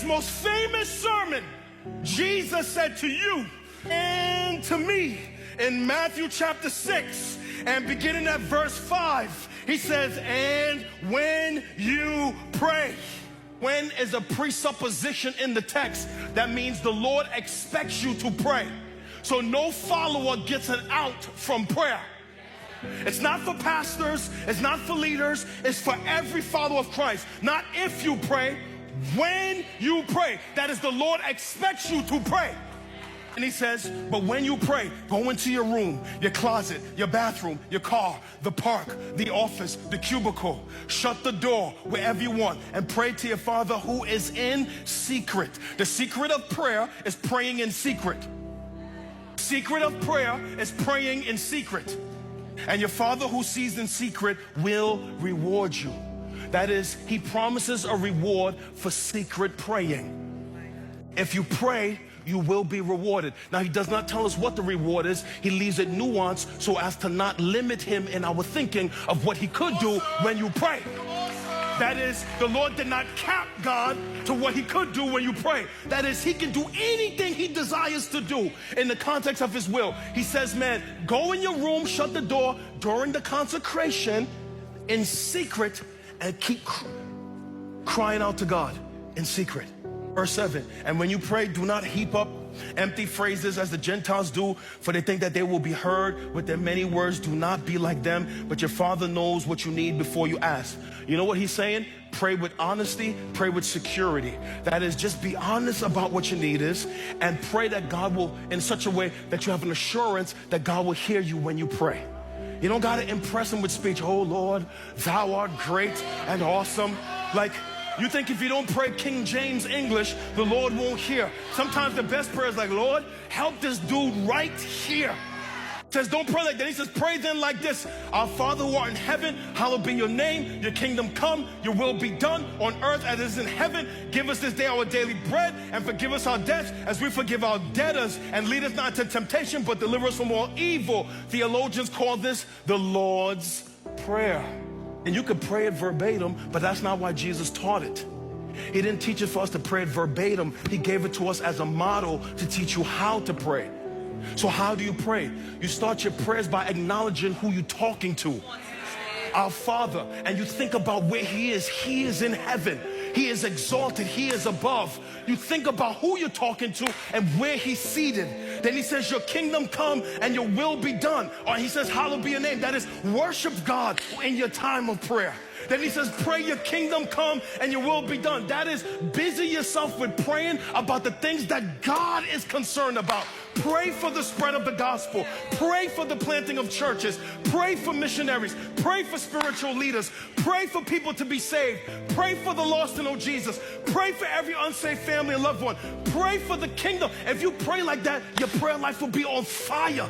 most famous sermon, Jesus said to you and to me in Matthew chapter 6 and beginning at verse 5, he says, and when you pray. When is a presupposition in the text. That means the Lord expects you to pray. So no follower gets an out from prayer. It's not for pastors, it's not for leaders, it's for every follower of Christ. Not if you pray, when you pray. That is, the Lord expects you to pray. And he says, but when you pray, go into your room, your closet, your bathroom, your car, the park, the office, the cubicle. Shut the door wherever you want and pray to your Father who is in secret. The secret of prayer is praying in secret. Secret of prayer is praying in secret. And your Father who sees in secret will reward you. That is, he promises a reward for secret praying. If you pray, you will be rewarded. Now, he does not tell us what the reward is. He leaves it nuanced so as to not limit him in our thinking of what he could do when you pray. That is, the Lord did not cap God to what he could do when you pray. That is, he can do anything he desires to do in the context of his will. He says, man, go in your room, shut the door during the consecration in secret and keep crying out to God in secret. Verse 7, and when you pray, do not heap up empty phrases as the Gentiles do, for they think that they will be heard with their many words. Do not be like them, but your Father knows what you need before you ask. You know what he's saying? Pray with honesty, pray with security. That is, just be honest about what your need is and pray that God will, in such a way that you have an assurance that God will hear you when you pray. You don't got to impress him with speech. Oh Lord, thou art great and awesome. Like, you think if you don't pray King James English, the Lord won't hear. Sometimes the best prayer is like, Lord, help this dude right here. He says, don't pray like that. He says, pray then like this. Our Father who art in heaven, hallowed be your name. Your kingdom come, your will be done on earth as it is in heaven. Give us this day our daily bread and forgive us our debts as we forgive our debtors. And lead us not into temptation, but deliver us from all evil. Theologians call this the Lord's Prayer. And you could pray it verbatim, but that's not why Jesus taught it. He didn't teach it for us to pray it verbatim. He gave it to us as a model to teach you how to pray. So how do you pray? You start your prayers by acknowledging who you're talking to. Our Father. And you think about where he is. He is in heaven. He is exalted. He is above. You think about who you're talking to and where he's seated. Then he says, your kingdom come and your will be done. Or he says, hallowed be your name. That is, worship God in your time of prayer. Then he says, pray your kingdom come and your will be done. That is, busy yourself with praying about the things that God is concerned about. Pray for the spread of the gospel. Pray for the planting of churches. Pray for missionaries. Pray for spiritual leaders. Pray for people to be saved. Pray for the lost to know Jesus. Pray for every unsaved family and loved one. Pray for the kingdom. If you pray like that, your prayer life will be on fire.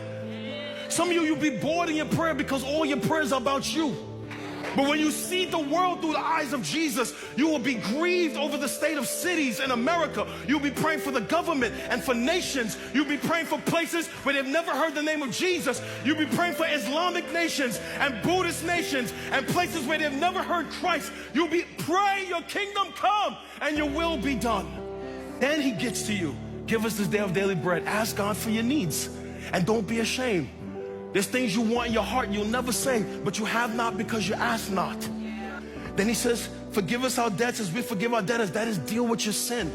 Some of you, you'll be bored in your prayer because all your prayers are about you. But when you see the world through the eyes of Jesus, you will be grieved over the state of cities in America. You'll be praying for the government and for nations. You'll be praying for places where they've never heard the name of Jesus. You'll be praying for Islamic nations and Buddhist nations and places where they've never heard Christ. You'll be praying your kingdom come and your will be done. Then he gets to you. Give us this day of daily bread. Ask God for your needs and don't be ashamed. There's things you want in your heart you'll never say, but you have not because you ask not. Then he says, forgive us our debts as we forgive our debtors. That is, deal with your sin.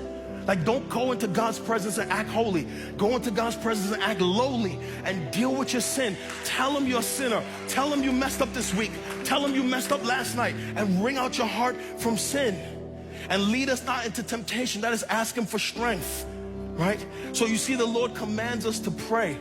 Like, don't go into God's presence and act holy. Go into God's presence and act lowly and deal with your sin. Tell him you're a sinner. Tell him you messed up this week. Tell him you messed up last night, and wring out your heart from sin. And lead us not into temptation. That is, ask him for strength, right? So you see, the Lord commands us to pray.